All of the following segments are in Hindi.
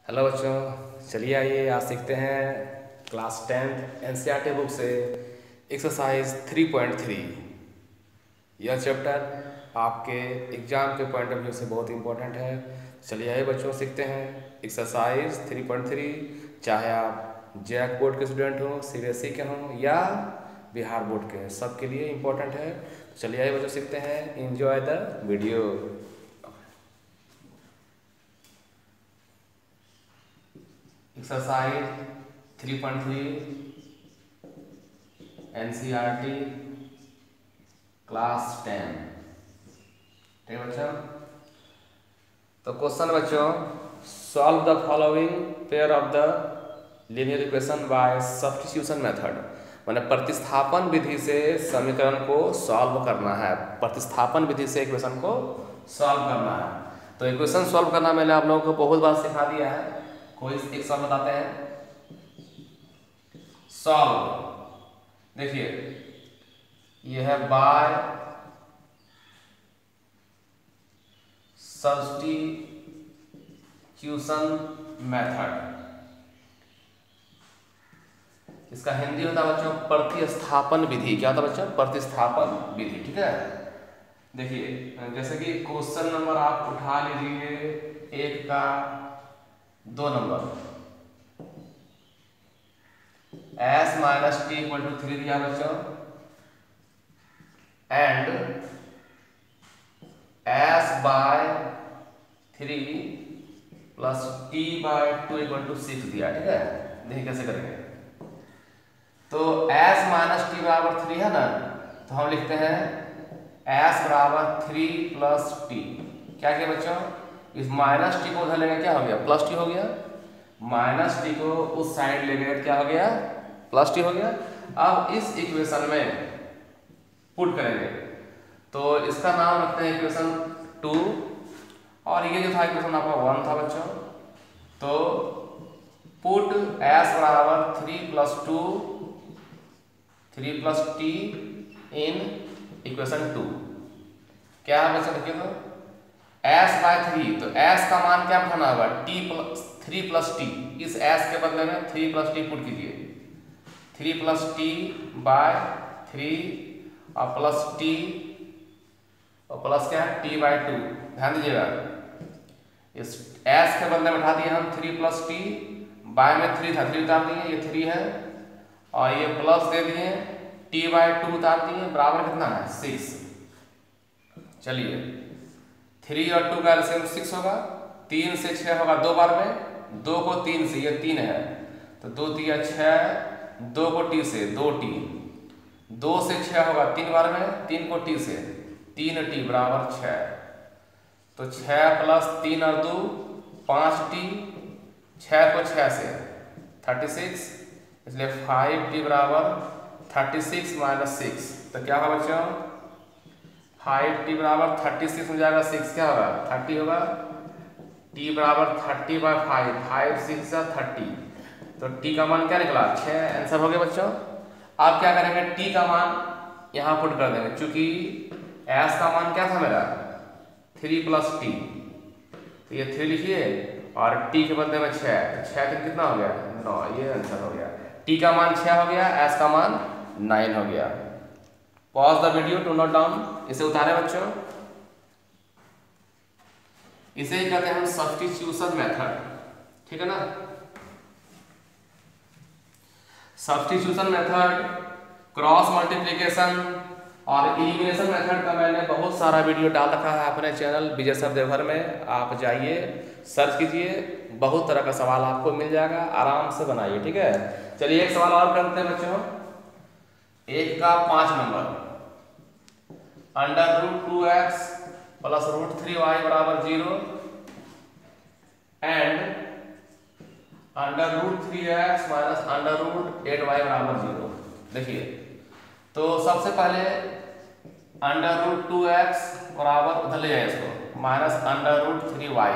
हेलो बच्चों, चलिए आइए आज सीखते हैं क्लास 10th एनसीईआरटी बुक से एक्सरसाइज 3.3। यह चैप्टर आपके एग्जाम के पॉइंट ऑफ व्यू से बहुत इंपॉर्टेंट है। चलिए आइए बच्चों सीखते हैं एक्सरसाइज 3.3। चाहे आप जैक बोर्ड के स्टूडेंट हो, सीबीएसई के हों या बिहार बोर्ड के, सबके लिए इम्पोर्टेंट है। चलिए आइए बच्चों सीखते हैं। Enjoy the video. Exercise 3.3 NCERT class 10। ठीक है बच्चों, तो क्वेश्चन बच्चों, solve the following pair of the linear equation by substitution method. मैंने प्रतिस्थापन विधि से समीकरण को सॉल्व करना है। प्रतिस्थापन विधि से इक्वेशन को सॉल्व करना है। तो इक्वेशन सॉल्व करना मैंने आप लोगों को बहुत बार सिखा दिया है। कोई एक सॉल्व बताते हैं। सॉल्व देखिए, यह है बाय सब्स्टिट्यूशन मेथड। इसका हिंदी होता है बच्चों प्रतिस्थापन विधि। क्या होता है बच्चों? प्रतिस्थापन विधि। ठीक है, देखिए जैसे कि क्वेश्चन नंबर आप उठा लीजिए 1 का 2 नंबर, s minus t equal to 3 दिया बच्चों, and s by 3 plus t by 2 equal to 6 दिया। ठीक है, देखिए कैसे करेंगे। तो s माइनस टी बराबर 3 है ना, तो हम लिखते हैं s बराबर 3 प्लस टी। क्या किया बच्चों? इस माइनस टी को उधर ले गए, क्या हो गया? प्लस टी हो गया। माइनस टी को उस साइड ले गए, क्या हो गया? प्लस टी हो गया। अब इस इक्वेशन में पुट करेंगे, तो इसका नाम रखते हैं इक्वेशन 2, और ये जो था इक्वेशन आपका 1 था बच्चों। तो पुट s बराबर 3 plus 2 3 plus T in equation 2। क्या है बच्चों? देखिए तो s बाय 3, तो s का मान क्या बताना होगा? t plus 3 plus T. इस s के बदले में 3 प्लस टी पुट कीजिए। 3 प्लस टी बाय 3 और प्लस टी और प्लस क्या है? T by 2। ध्यान दीजिएगा, इस s के बदले में उठा दिए हम 3 प्लस टी, बाय में 3 था, 3 उतार दिए, ये 3 है, और ये प्लस दे दिए, टी बाय 2 उतार दिए, बराबर कितना है? 6। चलिए 3 और 2 का एलसीएम 6 होगा, 3 से 6 होगा 2 बार में, 2 को 3 से, ये 3 है, तो 2 3 6, 2 को टी से 2 टी, 2 से 6 होगा 3 बार में, 3 को टी से 3 टी बराबर 6। तो 6 प्लस 3 और 2 5 टी, 6 को 6 से 36, इसलिए 5 टी बराबर 36 माइनस 6। तो क्या होगा बच्चों? 5 टी बराबर 36 हो जाएगा, 6 क्या होगा? 30 होगा। टी बराबर 30 बाय 5, 5 6 30, तो टी का मान क्या निकला? 6। आंसर हो गया बच्चों। अब क्या करेंगे? टी का मान यहाँ पुट कर देंगे, क्योंकि एस का मान क्या था मेरा? 3 प्लस टी, तो ये 3 लिखिए, और टी के बदले में 6, 6 कितना हो गया? 9। ये आंसर हो गया। टी का मान 6 हो गया, एस का मान 9 हो गया। Pause the video to note down. इसे उतारे बच्चों। इसे ही कहते हैं हम सब्स्टिट्यूशन मेथड। ठीक है ना, सब्स्टिट्यूशन मेथड, क्रॉस मल्टीप्लिकेशन और एलिमिनेशन मेथड का मैंने बहुत सारा वीडियो डाल रखा है अपने चैनल विजय सर देवघर में। आप जाइए, सर्च कीजिए, बहुत तरह का सवाल आपको मिल जाएगा, आराम से बनाइए। ठीक है, चलिए एक सवाल और करते हैं बच्चों। 1 का 5 नंबर, √2x प्लस √3y बराबर 0 एंड √3x माइनस √8y बराबर 0। देखिए, तो सबसे पहले √2x बराबर उधर ले जाए इसको, माइनस √3y,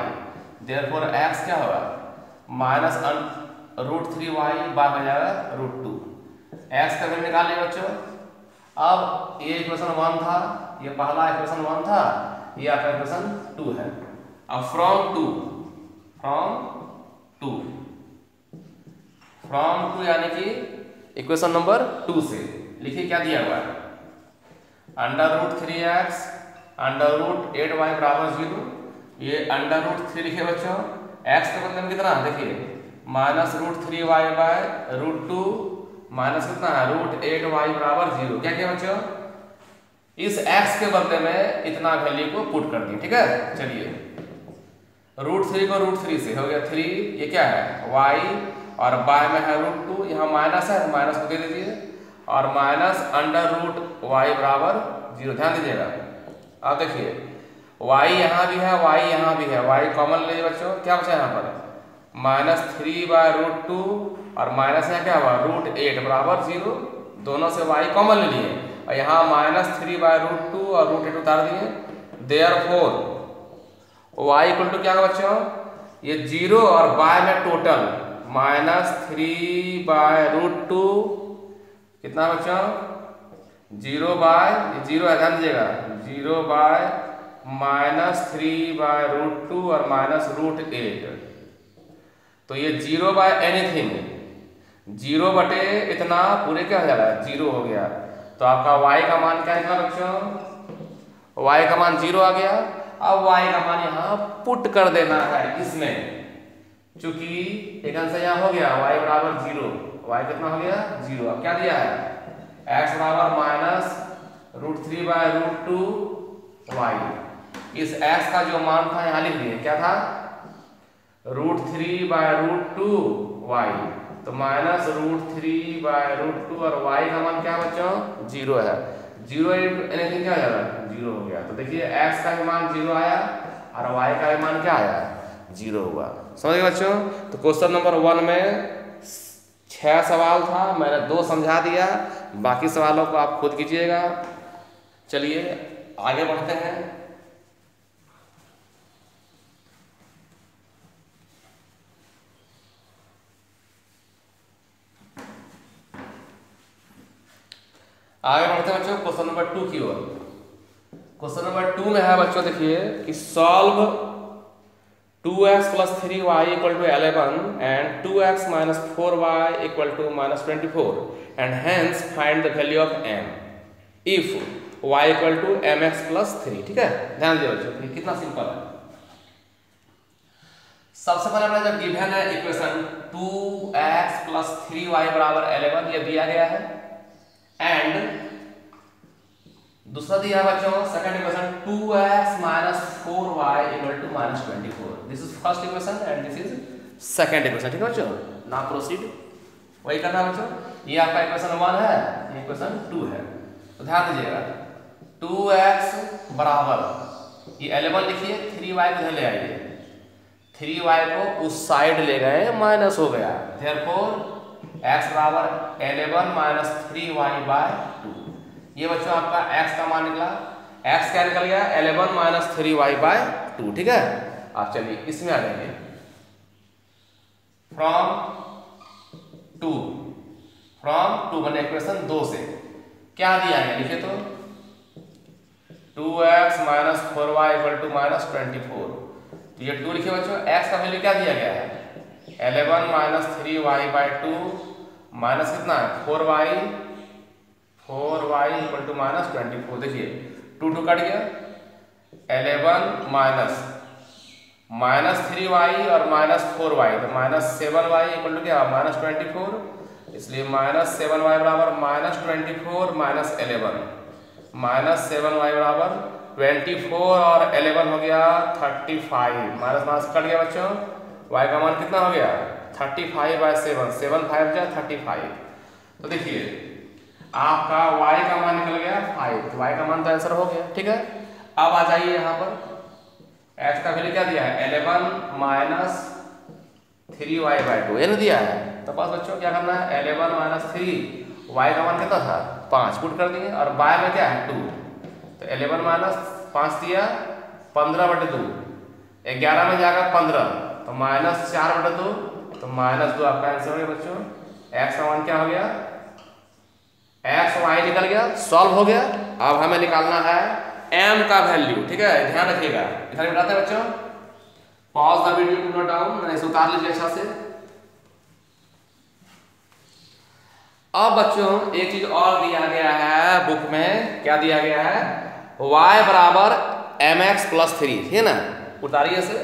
देयरफॉर x क्या होगा? माइनस √3y बाय हो जाएगा √2। x का वैल्यू निकाल लिया बच्चों। अब ये इक्वेशन 1 था, ये पहला इक्वेशन 1 था, ये आपका इक्वेशन 2 है। अब फ्रॉम 2 फ्रॉम टू यानी कि इक्वेशन नंबर 2 से लिखिए क्या दिया हुआ है, √3x √8y बराबर 0। ये √3 लिखे बच्चों, x के बदले में कितना देखिए -√3y/√2 माइनस कितना है √8y बराबर 0। क्या किया बच्चों, इस x के बदले में इतना वैल्यू को पुट कर दिए। ठीक है, चलिए √3 को √3 से हो गया 3, ये क्या है y, और y में है √2, यहाँ माइनस है माइनस को दे दीजिए, और माइनस बराबर 0। ध्यान दीजिएगा, अब देखिए y यहाँ भी है y यहाँ भी है, y कॉमन ले बच्चों, क्या बचा यहाँ पर -3/√2 और माइनस यहाँ क्या हुआ √8 बराबर 0। दोनों से y कॉमन ले लिए और यहाँ -3/√2 और √8 उतार दिए। देयरफॉर y इक्वल टू क्या होगा बच्चों, ये 0 और y में टोटल -3/√2 कितना बच्चों 0 है, ध्यान दीजिएगा 0 -3/√2 और -√8। तो ये 0/एनीथिंग 0 बटे इतना पूरे क्या हो जा रहा है 0 हो गया। तो आपका y का मान क्या है बच्चों, y का मान 0 आ गया। अब y का मान यहाँ पुट कर देना है इसमें, चूंकि एक आंसर यहाँ हो गया y बराबर 0, y कितना हो गया 0। अब क्या दिया है x बराबर -√3/√2y। इस x का जो मान था यहाँ लिख दिए, क्या था √3/√2y, तो -√3/√2 और y का मान क्या बच्चों 0 है। 0 एनीथिंग क्या हो जाएगा 0 हो गया। तो देखिए x का भी मान 0 आया और y का भी मान क्या आया 0 हुआ। समझ गए बच्चों। तो क्वेश्चन नंबर 1 में 6 सवाल था, मैंने 2 समझा दिया, बाकी सवालों को आप खुद कीजिएगा। चलिए आगे बढ़ते हैं। आगे बढ़ते हैं बच्चों क्वेश्चन नंबर 2 की ओर। क्वेश्चन नंबर 2 में है बच्चों देखिए कि solve 2x + 3y = 11 and 2x - 4y = -24 and hence find the value of m if y = mx + 3। ठीक है, ध्यान दीजिए बच्चों, कितना सिंपल है। सबसे पहले अपना जब गिवन है इक्वेशन 2x + 3y = 11 ये दिया गया है, एंड दूसरा दिया बच्चों second equation 2x - 4y = -24। This is first equation and this is second equation. ठीक है बच्चों, नाउ प्रोसीड वही करना है बच्चों। ये आपका इक्वेशन 1 है, ये इक्वेशन 2 है। तो ध्यान दीजिएगा 2x बराबर ये 11 लिखिए, 3y को इधर ले आइए, 3y को उस साइड ले गए माइनस हो गया, देयरफॉर x बराबर 11 - 3y/2। ये बच्चों आपका x का मान निकला, x क्या निकल गया 11 - 3y/2। ठीक है, आप चलिए इसमें आ जाइए, फ्रॉम 2 मैंने इक्वेशन 2 से क्या दिया है लिखे तो 2x - 4y = -24। तो ये 2 लिखे बच्चों, x का वैल्यू क्या दिया गया है 11 - 3y/2 माइनस कितना है 4y = -24। देखिए 2 कट गया, 11 माइनस 3y और -4y, तो -7y = क्या -24, इसलिए -7y बराबर -24 - 11 -7y बराबर 24 और 11 हो गया 35। माइनस कट गया बच्चों, y का मान कितना हो गया 35/7, 7 5 जा 35। तो देखिए आपका y का मान निकल गया 5, तो y का मान तो आंसर हो गया। ठीक है, अब आ जाइए यहाँ पर x का वैल्यू क्या दिया है 11 - 3y/2 ये नहीं दिया है, तो बस बच्चों क्या करना है 11 - 3, y का मान कितना था 5 पुट कर दिए, और y में क्या है 2, तो 11 - 5 दिया 15/2, 11 में जाएगा 15, तो -4/2, तो -2 आपका आंसर हो गया बच्चों। x का मान क्या हो गया x y निकल गया, सॉल्व हो गया। अब हमें निकालना है m का वैल्यू। ठीक है, ध्यान रखिएगा, इधर बताते हैं बच्चों, pause the video to note down, मैंने इसे उतार लीजिए अच्छा से। अब बच्चों एक चीज और दिया गया है बुक में, क्या दिया गया है, y बराबर mx प्लस 3, है ना, उतारिए से,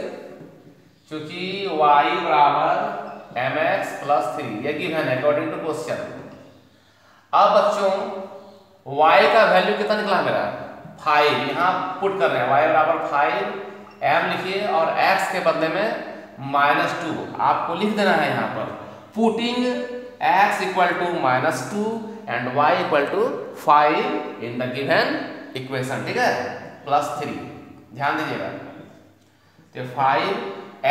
क्योंकि y बराबर mx प्लस 3 ये गिवन है अकॉर्डिंग टू क्वेश्चन। अब बच्चों y का वैल्यू कितना निकला मेरा 5, यहाँ पुट कर रहे हैं y बराबर 5, m लिखिए और x के बदले में -2 आपको लिख देना है यहाँ पर, putting x equal to -2 and y equal to 5 in the given equation, ठीक है, +3, ध्यान दीजिएगा। तो 5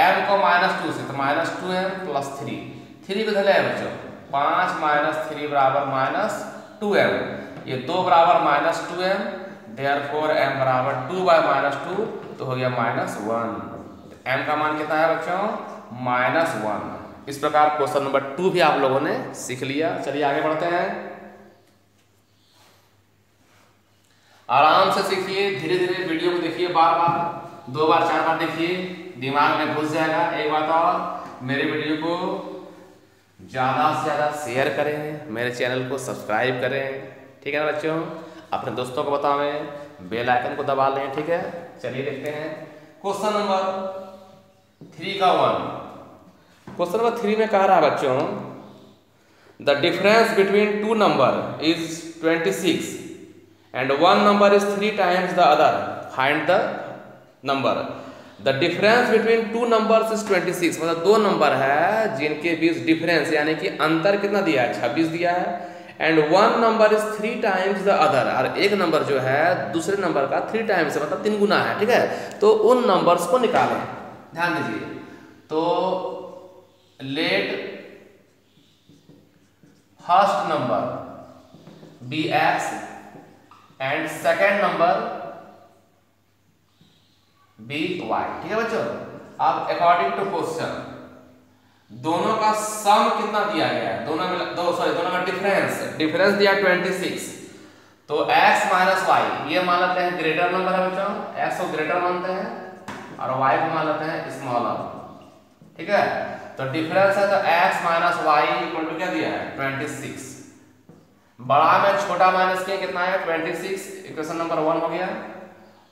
m को -2 से तो -2m प्लस 3, 3 को धले बच्चों 5 - 3 बराबर -2m, ये 2 बराबर -2m, देयरफॉर m बराबर 2 बाय -2 तो हो गया -1, m का मान कितना है बच्चों -1। इस प्रकार क्वेश्चन नंबर 2 भी आप लोगों ने सीख लिया। चलिए आगे बढ़ते हैं, आराम से सीखिए, धीरे धीरे वीडियो को देखिए, बार बार 2 बार 4 बार देखिए, दिमाग में घुस जाएगा। एक बात और, मेरे वीडियो को ज़्यादा से ज़्यादा शेयर करें, मेरे चैनल को सब्सक्राइब करें, ठीक है ना बच्चों, अपने दोस्तों को बतावें, बेल आइकन को दबा लें, ठीक है। चलिए देखते हैं क्वेश्चन नंबर 3 का 1। क्वेश्चन नंबर 3 में कह रहा है बच्चों, the difference between 2 number is 26 and 1 number is 3 times the other, find the number. The difference between 2 numbers is 26, मतलब 2 नंबर है जिनके बीच डिफरेंस यानी कि अंतर कितना दिया है 26 दिया है, and 1 number is 3 times the other, और एक नंबर जो है दूसरे नंबर का 3 टाइम्स मतलब 3 गुना है, ठीक है। तो उन नंबर्स को निकालें, ध्यान दीजिए। तो let first number be x and second number be y, ठीक है बच्चों। अब अकॉर्डिंग टू क्वेश्चन दोनों का सम कितना दिया गया है, दोनों का डिफरेंस दिया 26, तो x माइनस वाई ये मान लेते हैं ग्रेटर नंबर है बच्चों, x को ग्रेटर मानते हैं और y को मान लेते हैं स्मॉलर, ठीक है। तो डिफरेंस है तो x minus y equal to क्या दिया है 26, बड़ा में छोटा माइनस किया कितना है 26, इक्वेशन नंबर 1 हो गया।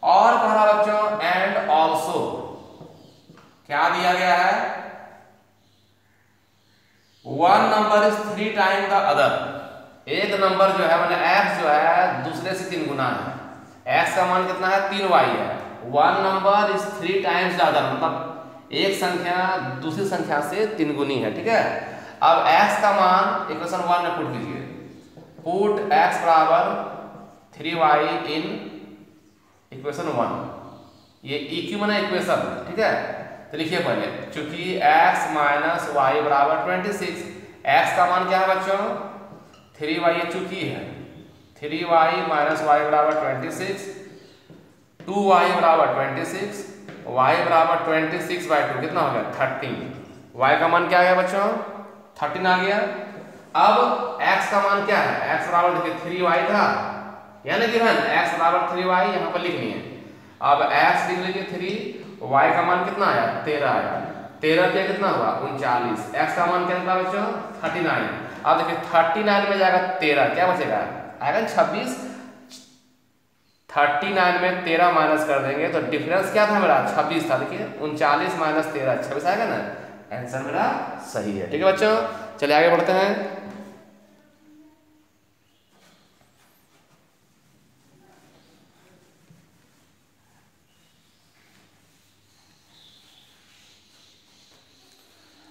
और कह रहा बच्चों एंड ऑल्सो क्या दिया गया है, 1 number is 3 time the other, एक नंबर जो है मतलब x जो है दूसरे से 3 गुना है, x का मान कितना है 3y है, 1 number is 3 times the other मतलब एक संख्या दूसरी संख्या से 3 गुनी है, ठीक है। अब x का मान इक्वेशन 1 में पुट कीजिए, पुट x बराबर 3y इन इक्वेशन 1, ये इक्यू माना इक्वेशन, ठीक है। तो लिखिए पहले, चूंकि x माइनस वाई बराबर 26, x का मान क्या है बच्चों 3y, ये चूंकि है 3y माइनस वाई बराबर 26, 2y बराबर 26, y बराबर 26/2 कितना हो गया 13, y का मान क्या आ गया बच्चों 13 आ गया। अब x का मान क्या है, x बराबर देखिए 3y था, यानी कि x बराबर 3y यहाँ पर लिखनी है। अब x लिख लीजिए 3, y का मान कितना आया 13 आया, 13 क्या कितना हुआ 39, x का मान क्या निकला बच्चों 39। अब देखिए 39 में जाएगा 13, क्या बचेगा आएगा 26, 39 में 13 माइनस कर देंगे तो डिफरेंस क्या था मेरा 26 था, देखिए 39 माइनस 13 26 आएगा ना, आंसर मेरा सही है, ठीक है बच्चों। चलिए आगे बढ़ते हैं,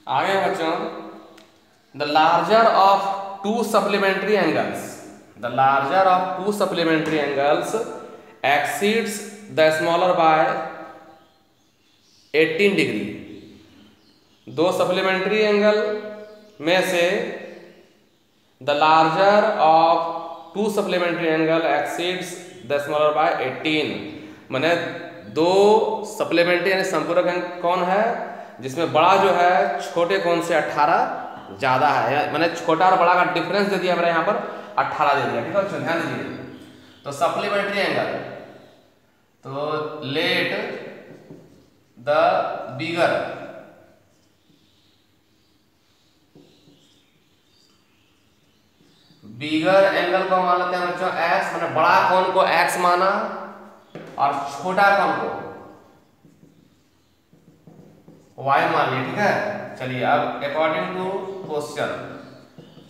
आगे बच्चों the larger of 2 supplementary angles, the larger of 2 supplementary angles exceeds the smaller by 18 degree. 2 supplementary angle में से the larger of 2 supplementary angle exceeds the smaller by 18, माने 2 सप्लीमेंट्री यानी संपूरक एंगल कौन है जिसमें बड़ा जो है छोटे कोण से 18 ज्यादा है, माने छोटा और बड़ा का डिफरेंस दे दिया मेरा यहाँ पर 18 दे दिया, ठीक है बच्चों ध्यान दीजिए। तो सप्लीमेंट्री एंगल, तो let the bigger bigger angle को मान लेते हैं बच्चों x, मैंने बड़ा कोण को x माना और छोटा कोण को y मान लिया, ठीक है। चलिए अब according to question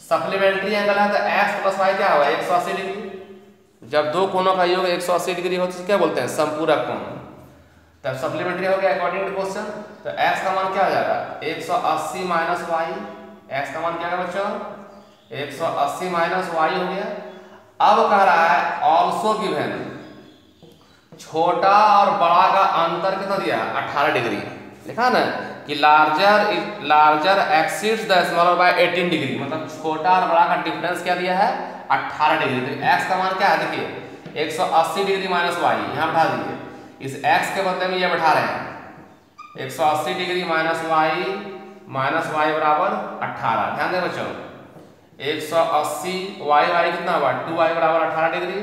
supplementary angle है तो x प्लस y क्या होगा 180 डिग्री। जब दो कोणों का योग 180 डिग्री हो तो क्या बोलते हैं समपूरक कोण। तब सप्लीमेंट्री हो गया अकॉर्डिंग टू क्वेश्चन, तो x का मान क्या हो जाएगा 180 माइनस वाई। x का मान क्या है बच्चों 180 माइनस वाई हो गया। अब कह रहा है ऑल्सो गिवन, छोटा और बड़ा का अंतर कितना दिया 18 डिग्री लिखा ना, कि larger exceeds the smaller by 18 degree, मतलब छोटा और बड़ा का डिफरेंस क्या दिया है 18 डिग्री। तो x का मान क्या है देखिए 180 डिग्री माइनस वाई, यहाँ बैठा दीजिए, इस x के बदले में ये बैठा रहे हैं 180 डिग्री माइनस वाई बराबर 18। ध्यान दें बच्चों 180 वाई कितना हुआ 2y बराबर 18 डिग्री।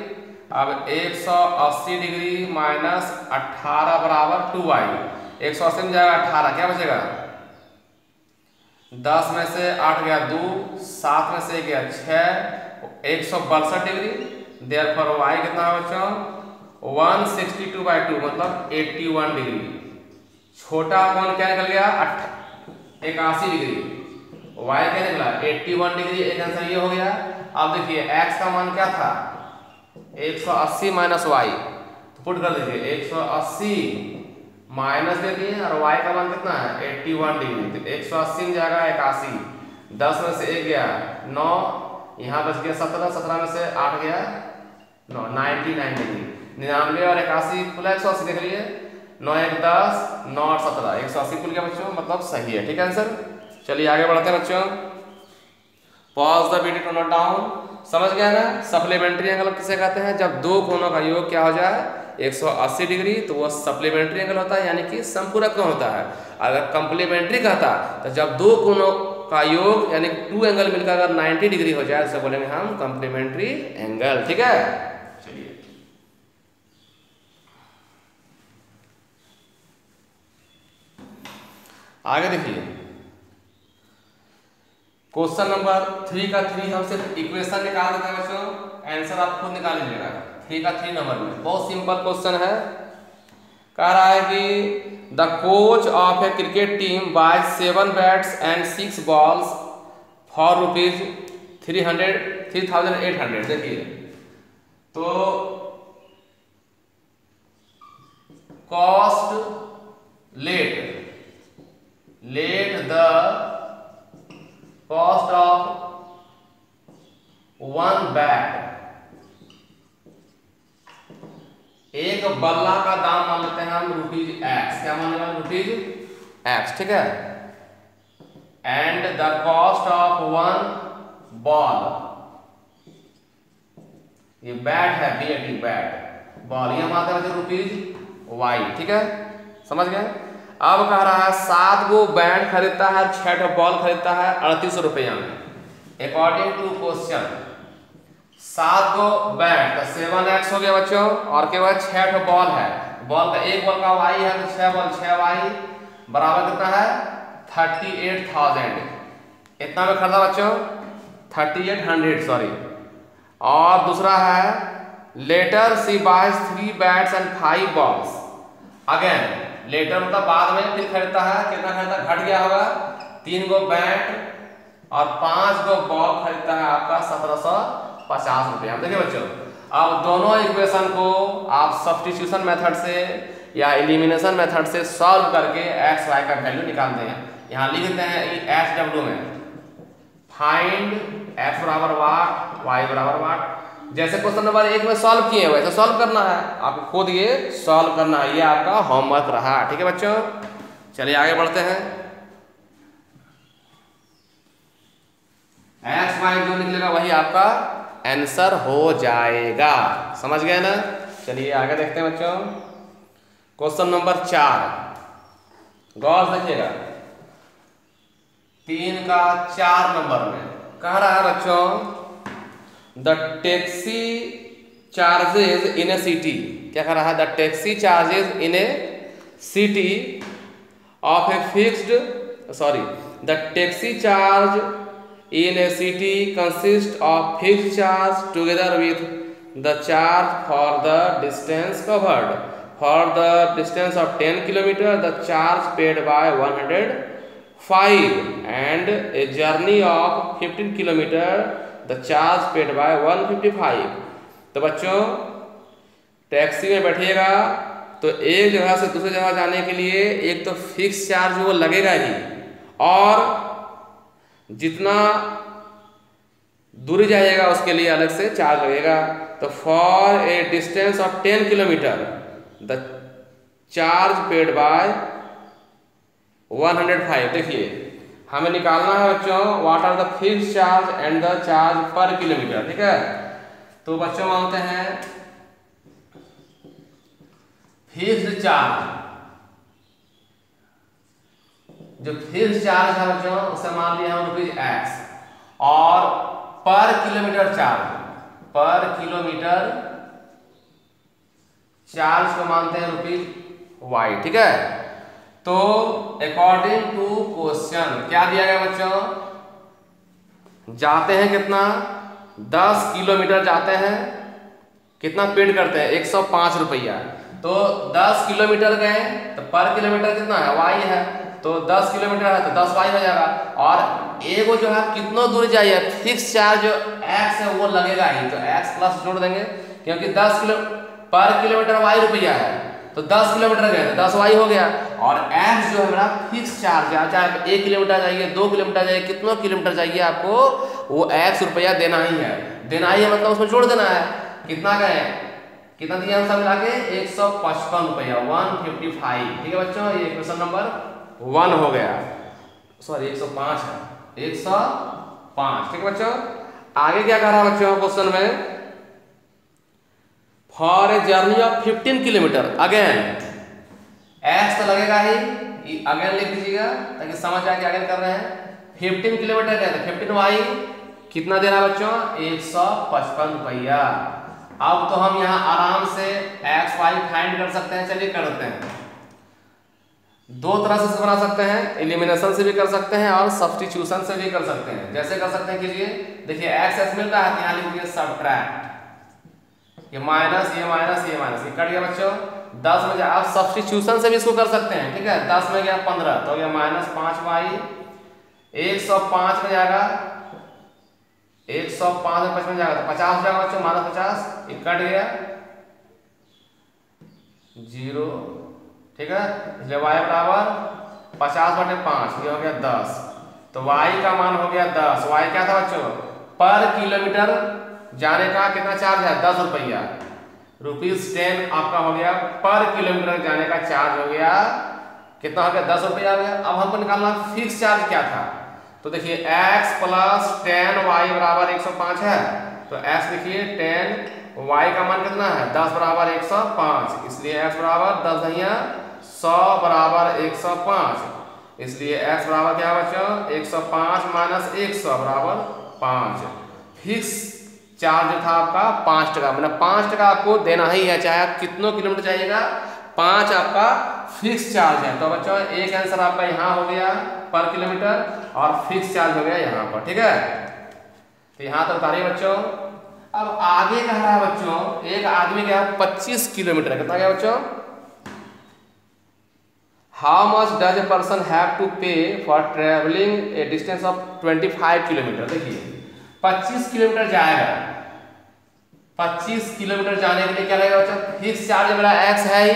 अब 180 डिग्री माइनस 18 बराबर 2y, 180 में जाएगा 18, क्या बचेगा 10 में से 8 गया 2, 7 में से गया 6, 162 डिग्री। देयरफॉर y कितना है बच्चों 162/2 मतलब 81 डिग्री। छोटा कोण क्या निकल गया 81 डिग्री, y क्या निकला 81 डिग्री। एक आंसर ये हो गया। अब देखिए x का मान क्या था 180 माइनस वाई, तो पुट कर दीजिए 180 माइनस दे दिए और y का मान कितना है 81 डिग्री। तो 180 में जाएगा 81, 10 में से 1 गया 9, यहाँ बच गया 17, 17 में से 8 गया 9, 99 डिग्री। 99 और 81 खुला 180 देख लीजिए, 9 1 10, 9 8 17, 180 खुल गया बच्चों, मतलब सही है, ठीक है आंसर। चलिए आगे बढ़ते हैं बच्चों, pause the video to note down. समझ गया ना सप्लीमेंट्री एंगल किसे कहते हैं, जब दो कोणों का योग क्या हो जाए 180 डिग्री तो वो सप्लीमेंट्री एंगल होता है, यानी कि संपूरक कोण होता है। अगर कंप्लीमेंट्री कहता तो जब दो कोणों का योग यानी टू एंगल मिलकर अगर 90 डिग्री हो जाए तो बोलेंगे हम कंप्लीमेंट्री एंगल, ठीक है। चलिए आगे देखिए, क्वेश्चन नंबर 3 का 3 हम सिर्फ इक्वेशन निकाल देते हैं बच्चों, आंसर आप खुद निकाल लीजिएगा। 3 का 3 नंबर में बहुत सिंपल क्वेश्चन है। कह रहा है कि the coach of a cricket team buy 7 bats and 6 balls for ₹3,800। देखिए तो cost let the cost of 1 bat, एक बल्ला का दाम मान लेते हैं हम ₹x, क्या मान लेंगे ₹x, ठीक है। And the cost of 1 ball, ये बैट है बैट, बॉल ये मानते हैं ₹y, ठीक है, समझ गए। अब कह रहा है 7 गो बैट खरीदता है, 6 बॉल खरीदता है 3800 रुपया में। अकॉर्डिंग टू क्वेश्चन 7 गो बैट तो 7x हो गया बच्चों, और के बाद 6 बॉल है, बॉल का एक बॉल का y है तो 6 बॉल 6y बराबर कितना है 38,000। इतना में खरीदा बच्चों 3800 सॉरी। और दूसरा है later she buys 3 bats and 5 balls. Again later मतलब बाद में फिर खरीदता है, कितना खरीदता घट गया होगा 3 गो बैट और 5 गो बॉल खरीदता है आपका 1750 रुपया। देखिए बच्चों अब दोनों इक्वेशन को आप सब्स्टिट्यूशन मेथड से या एलिमिनेशन मेथड से सॉल्व करके एक्स वाई का वैल्यू निकालते हैं। यहाँ लिख देते हैं SW में फाइंड x बराबर वाट y बराबर वाट। जैसे क्वेश्चन नंबर 1 में सॉल्व किए वैसे सॉल्व करना है, आपको खुद ये सॉल्व करना है, ये आपका होमवर्क रहा, ठीक है बच्चों। चलिए आगे बढ़ते हैं। x y जो निकलेगा वही आपका आंसर हो जाएगा, समझ गए ना। चलिए आगे देखते हैं बच्चों, क्वेश्चन नंबर 4 गौर से देखिएगा, 3 का 4 नंबर में कह रहा है बच्चों the taxi charges in A city. क्या कह रहा है the taxi charges in A city of a fixed the taxi charge in a city consists of fixed charge together with the charge for the distance covered. For the distance of 10 km, the charge paid by 105, and a journey of 15 km, the charge paid by 155. तो बच्चों टैक्सी में बैठिएगा तो एक जगह से दूसरी जगह जाने के लिए एक तो फिक्स चार्ज वो लगेगा ही, और जितना दूरी जाइएगा उसके लिए अलग से चार्ज लगेगा। तो for a distance of 10 kilometre the charge paid by 105। देखिए हमें निकालना है बच्चों what are the fix charge and the charge per kilometre. ठीक है, तो बच्चों मानते हैं फिक्स्ड चार्ज, जो फिक्स्ड चार्ज है बच्चों उसे मान लिया हम ₹x, और per kilometre charge, per kilometre charge को मानते हैं ₹y। ठीक है, तो अकॉर्डिंग टू क्वेश्चन क्या दिया गया बच्चों, जाते हैं कितना 10 किलोमीटर जाते हैं, कितना पेड करते हैं 105 रुपया। तो 10 किलोमीटर गए तो पर किलोमीटर कितना है y है, तो 10 किलोमीटर है तो 10y हो जाएगा। और एगो जो है कितना दूर जाइए फिक्स चार्ज जो x है वो लगेगा ही, तो x प्लस जोड़ देंगे क्योंकि 10 किलो पर किलोमीटर y रुपया है, तो 10 किलोमीटर गए तो 10y हो गया। और x जो है मेरा फिक्स चार्ज है, चाहे 1 किलोमीटर जाइए 2 किलोमीटर जाइए कितना किलोमीटर जाइए आपको वो x रुपया देना ही है। देना ही है मतलब उसमें जोड़ देना है। कितना गए, कितना दिया हम सब मिला के 155 रुपया 155। ठीक है बच्चों, ये क्वेश्चन नंबर 1 हो गया, सॉरी 105 है, 105। ठीक है बच्चों, आगे क्या कह रहा है बच्चों क्वेश्चन में, for a journey of 15 kilometre again, x तो लगेगा ही, अगेन लिख दीजिएगा ताकि समझ आए कि अगेन कर रहे हैं। 15 किलोमीटर गए तो 15y कितना दे रहा है बच्चों 155 रुपया। अब तो हम यहाँ आराम से एक्स वाई फाइंड कर सकते हैं, चलिए करते हैं। दो तरह से बना सकते हैं, एलिमिनेशन से भी कर सकते हैं और सब्स्टिट्यूशन से भी कर सकते हैं। जैसे कर सकते हैं कीजिए, देखिए एक्स एक्स मिल रहा है, यहाँ लिख दीजिए सब्ट्रैक्ट, ये माइनस ये कट गया बच्चों 10 में। आप सब्स्टिट्यूशन से भी इसको कर सकते हैं। ठीक है, 10 में गया 15 तो गया -5y, 105 में जाएगा 105 में 55 जाएगा तो 50 जाएगा बच्चों, -50 ये कट गया 0। ठीक है, इसलिए y बराबर 50/5, ये हो गया 10। तो y का मान हो गया 10। y क्या था बच्चों, पर किलोमीटर जाने का कितना चार्ज है 10 रुपया, ₹10 आपका हो गया पर किलोमीटर जाने का चार्ज हो गया कितना हो गया 10 रुपया हो गया। अब हमको निकालना फिक्स चार्ज क्या था, तो देखिए x + 10y बराबर 105 है, तो x देखिए 10y का मान कितना है 10 बराबर 105, इसलिए x बराबर 10 100 बराबर 105, इसलिए x बराबर क्या है बच्चों 105 - 100 बराबर 5। फिक्स चार्ज था आपका 5 टका, मतलब 5 टका आपको देना ही है, चाहे आप कितनों किलोमीटर जाइएगा 5 आपका फिक्स चार्ज है। तो बच्चों एक आंसर आपका यहाँ हो गया पर किलोमीटर और फिक्स चार्ज हो गया यहाँ पर। ठीक है, तो यहाँ तक उतारिए बच्चों। अब आगे कह रहा है बच्चों, एक आदमी गया 25 किलोमीटर, कितना गया बच्चों, how much does a person have to pay for travelling a distance of 25 kilometre. देखिए 25 किलोमीटर जाएगा, 25 किलोमीटर जाने के लिए क्या लगेगा बच्चों, फिक्स चार्ज मेरा x है ही,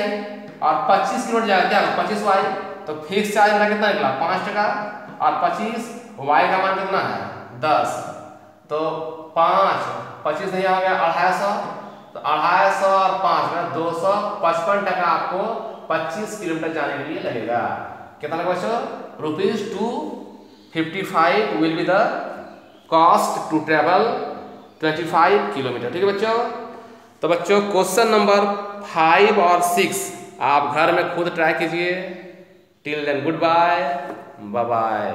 और 25 किलोमीटर जाएगा क्या 25y, तो फिक्स चार्ज मेरा कितना निकला 5 टका, और 25y का मान कितना है 10, तो 25 नहीं हो गया 250, तो 250 और 5 में 255 टका आपको 25 किलोमीटर जाने के लिए लगेगा। कितना लगेगा बच्चों, ₹255 will be the cost to travel 25 kilometre. ठीक है बच्चों, तो बच्चों क्वेश्चन नंबर 5 और 6 आप घर में खुद ट्राई कीजिए। Till then goodbye, bye bye.